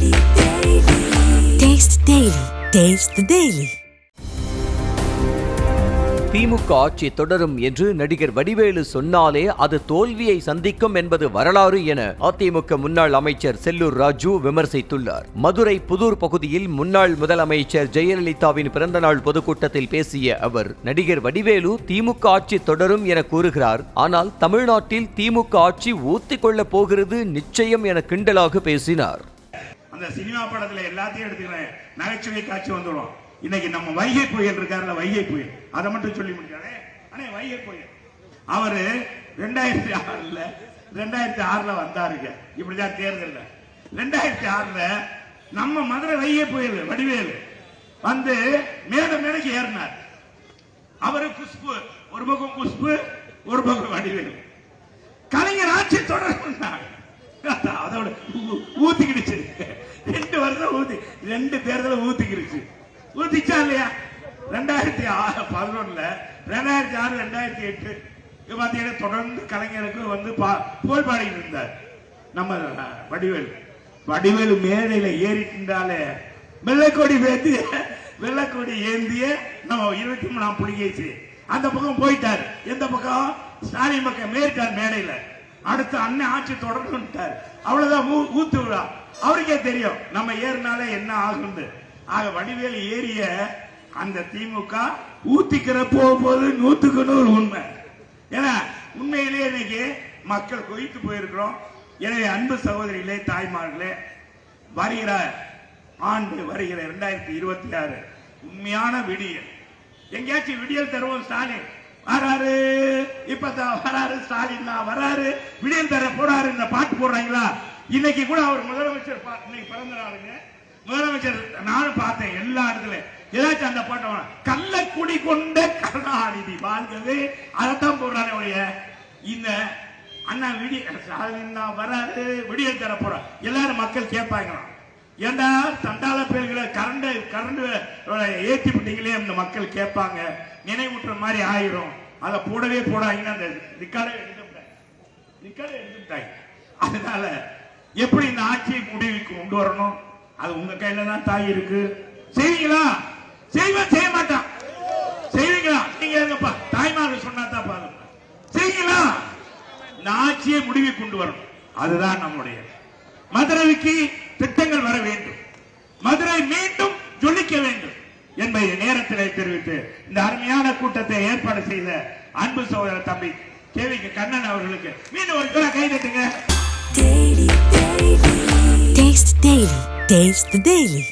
Taste the Daily. திமுக ஆட்சி தொடரும் என்று நடிகர் வடிவேலு சொன்னாலே அது தோல்வியை சந்திக்கும் என்பது வரலாறு என அதிமுக முன்னாள் அமைச்சர் செல்லூர் ராஜு விமர்சித்துள்ளார். மதுரை புதூர் பகுதியில் முன்னாள் முதலமைச்சர் ஜெயலலிதாவின் பிறந்தநாள் பொதுக்கூட்டத்தில் பேசிய அவர், நடிகர் வடிவேலு திமுக ஆட்சி தொடரும் என கூறுகிறார், ஆனால் தமிழ்நாட்டில் திமுக ஆட்சி ஊத்திக் கொள்ளப் போகிறது நிச்சயம் என கிண்டலாக பேசினார். அந்த சினிமா படத்துல எல்லாத்தையும் எடுத்துக்கிறேன், நகைச்சுவை காட்சி வந்துடும். இன்னைக்கு நம்ம வைகை புயல் இருக்காருல, வைகை புயல், அதை மட்டும் சொல்லி முடிச்சானே. ஆனா வைகை புயல் அவரு 2006ல வந்தாருங்க. இப்படிதான் தேர்தல் 2006ல நம்ம மதுரை வைகை புயல் வடிவேலு வந்து மேடைக்கு ஏறினார். அவரு குஷ்பு ஒரு பக்கம், குஷ்பு ஒரு பக்கம் வடிவேலு. கலைஞர் ஆட்சி தொடர்ந்தார். அதோட ஊத்திக்கிடுச்சு. 2 வருஷம் ஊத்தி, 2 தேர்தல ஊத்திக்கிடுச்சு. ஊத்திச்சா இல்லையா? 2011, 2006, 2008 பாத்தீங்கன்னா தொடர்ந்து கலைஞருக்கு வந்து புகழ் பாடிட்டு இருந்தார் நம்ம வடிவேலு மேடையில ஏறிட்டாலே வெள்ளக்கோடி பேத்தி, வெள்ளக்கோடி ஏந்திய நம்ம 23ஆம் புலிகேசி அந்த பக்கம் போயிட்டார். எந்த பக்கம்? ஸ்டாலின் பக்கம் ஏறிட்டார் மேடையில. அடுத்த அண்ணன் ஆட்சி தொடர்ந்துட்டார். அவ்வளவுதான் ஊத்து விழா. அவருக்கே தெரியும் நம்ம ஏறினாலே என்ன ஆகுது. ஆக வடிவேலு ஏறிய அந்த திமுக ஊத்திக்கிற போகும்போது 100க்கு 100 உண்மை. ஏன்னா உண்மையிலேயே இன்னைக்கு மக்கள் கொய்த்து போயிருக்கிறோம். எனவே அன்பு சகோதரிகளே, தாய்மார்களே, வருகிற ஆண்டு, வருகிற 2026 உண்மையான விடியல். எங்கேயாச்சும் விடியல் தருவோம். ஸ்டாலின் வராரு, இப்பதான் வராரு, ஸ்டாலின் தான் வராரு, விடியல் தர போறாரு, இந்த பாட்டு போடுறாங்களா? இன்னைக்கு கூட அவர் முதலமைச்சர் இன்னைக்கு பிறந்த நாளுங்க. முதலமைச்சர் நானும் பார்த்தேன் எல்லா இடத்துல ஏதாச்சும் அந்த பாட்டை, கள்ளக்குடி கொண்ட கருணாநிதி வாழ்கவே, அதைத்தான் போடுறாரு. இந்த அண்ணா ஸ்டாலின் தான் வராரு, விடியல் தர போறார். எல்லாரும் மக்கள் கேட்பாங்களாம், ஏண்டா சண்டால பேர்களை கரண்ட் ஏற்றி விட்டீங்களே, அந்த மக்கள் கேட்பாங்க. நினைவூட்டுற மாதிரி ஆயிரும். அதை போடவே போடாங்கன்னா அந்த நிக்காலே எடுத்துட்டாங்க. அதனால எப்படி இந்த ஆட்சியை முடிவுக்கு கொண்டு வரணும், அது உங்க கையில தான் தாய் இருக்கு. செய்வீங்களா? செய்ய மாட்டான். செய்வீங்களா? நீங்க இருங்கப்பா, தாய்மார்கள் சொன்னா தான் பாருங்க. செய்வீங்களா? இந்த ஆட்சியை முடிவுக்கு கொண்டு வரணும். அதுதான் நம்முடைய மதுரைக்கு திட்டங்கள் வர வேண்டும். மதுரை மீண்டும் ஜொலிக்க வேண்டும் என்பதை நேரத்தில் தெரிவித்து இந்த அருமையான கூட்டத்தை ஏற்பாடு செய்த அன்பு சகோதரர் தம்பி கேவிக்கு கண்ணன் அவர்களுக்கு மீண்டும் ஒரு கை தட்டுங்க. Taste the Daily.